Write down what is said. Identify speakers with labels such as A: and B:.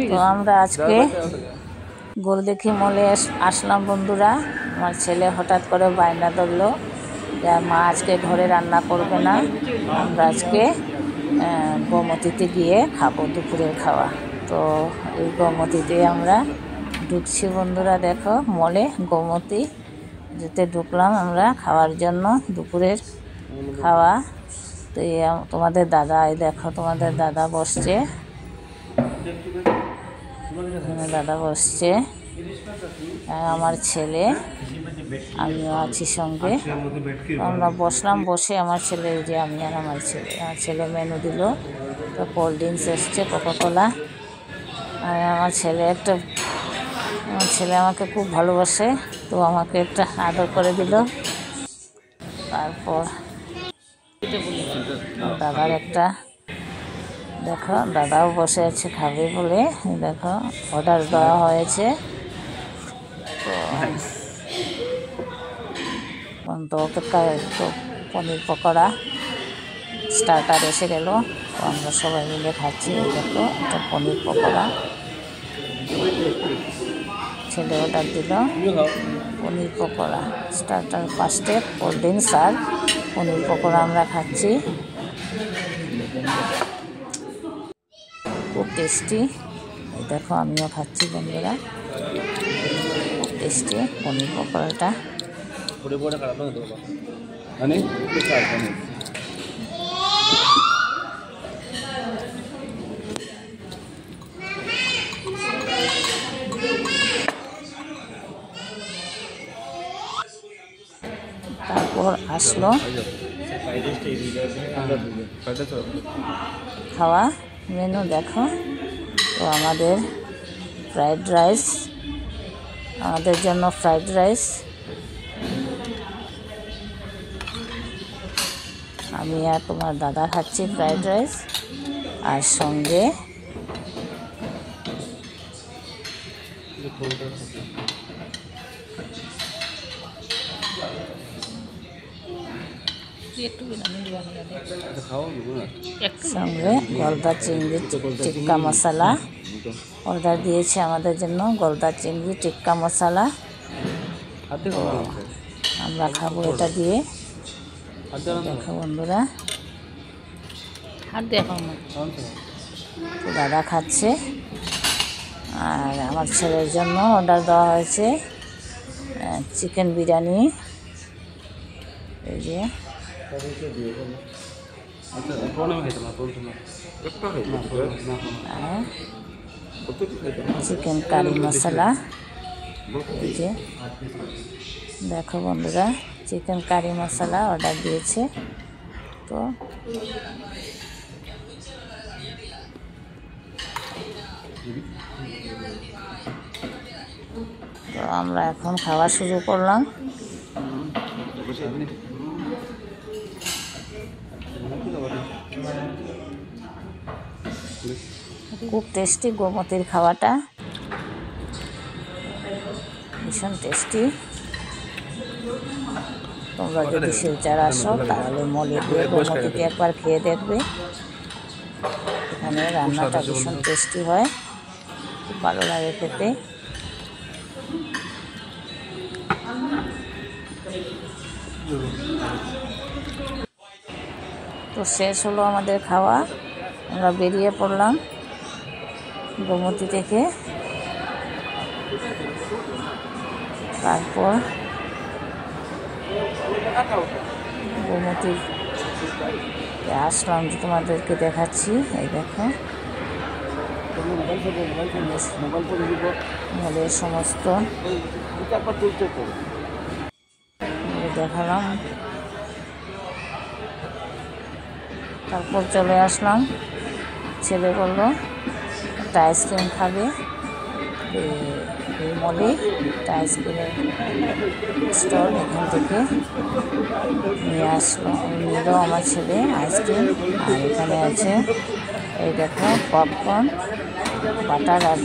A: তো আমরা আজকে গোলদেখি মলে আসলাম বন্ধুরা। আমার ছেলে হঠাৎ করে বায়না ধরলো যে মা আজকে ঘরে রান্না করবে না, আমরা আজকে গোমতীতে গিয়ে খাবো দুপুরের খাওয়া। তো এই গোমতীতে আমরা ঢুকছি বন্ধুরা, দেখো মলে গোমতী যেতে ঢুকলাম আমরা খাওয়ার জন্য দুপুরের খাওয়া। তো তোমাদের দাদা, এই দেখো তোমাদের দাদা বসছে, দাদা বসছে, আমার ছেলে, আমিও আছি সঙ্গে। আমরা বসলাম, বসে আমার ছেলে, যে আমি আর আমার ছেলে মেনু দিল। তো কোল্ড ড্রিঙ্কস এসছে, কোকাকোলা। আর আমার ছেলে আমাকে খুব ভালোবাসে, তো আমাকে একটা আদর করে দিল। তারপর দাদার একটা, দেখো দাদাও বসে আছে খাবে বলে, দেখো অর্ডার দেওয়া হয়েছে। তো অপেক্ষায় তো পনির পকোড়া স্টার্টার এসে গেল, তো আমরা সবাই মিলে খাচ্ছি। দেখো এটা পনির পকোড়া, ছেলে অর্ডার দিল পনির পকোড়া স্টার্টার, ফার্স্টে কোল্ড ড্রিঙ্কস আর পনির পকোড়া আমরা খাচ্ছি। খুব টেস্টি, দেখো আমিও খাচ্ছি বন্ধুরা, খুব টেস্টি পনির পকোড়াটা। তারপর আসলো খাওয়া মেনু, দেখো তো আমাদের ফ্রাইড রাইস, আমাদের জন্য ফ্রাইড রাইস, আমি আর তোমার দাদা খাচ্ছি ফ্রাইড রাইস, আর সঙ্গে সঙ্গে গলদা চিংড়ি টিক্কা মশলা অর্ডার দিয়েছে আমাদের জন্য, গলদা চিংড়ি টিক্কা মশলা। আমরা খাবো এটা দিয়ে, দেখো বন্ধুরা। তো দাদা খাচ্ছে, আর আমার ছেলের জন্য অর্ডার দেওয়া হয়েছে চিকেন বিরিয়ানি। এই যে চিকেন কারি মশলা, এই যে দেখো বন্ধুরা চিকেন কারি মশলা অর্ডার দিয়েছে। তো আমরা এখন খাওয়া শুরু করলাম। খুব টেস্টি গোমতীর খাওয়াটা, ভীষণ টেস্টি। তোমরা যদি শিলচর আসো তাহলে মলে গিয়ে গোমতীতে একবার খেয়ে দেখবে, এখানে রান্নাটা ভীষণ টেস্টি হয়, খুব ভালো লাগে খেতে। তো শেষ হলো আমাদের খাওয়া, আমরা বেরিয়ে পড়লাম গোমতী থেকে। তারপর গোমতীর আসলাম, যে তোমাদেরকে দেখাচ্ছি, এই দেখো মলের সমস্ত দেখালাম। তারপর চলে আসলাম, ছেলে বললো একটা আইসক্রিম খাবে, এই মলে একটা আইসক্রিমের স্টল, এখান থেকে নিয়ে নিল আমার ছেলে আইসক্রিম। আর এখানে আছে এই দেখো পপকর্ন, বাটার আর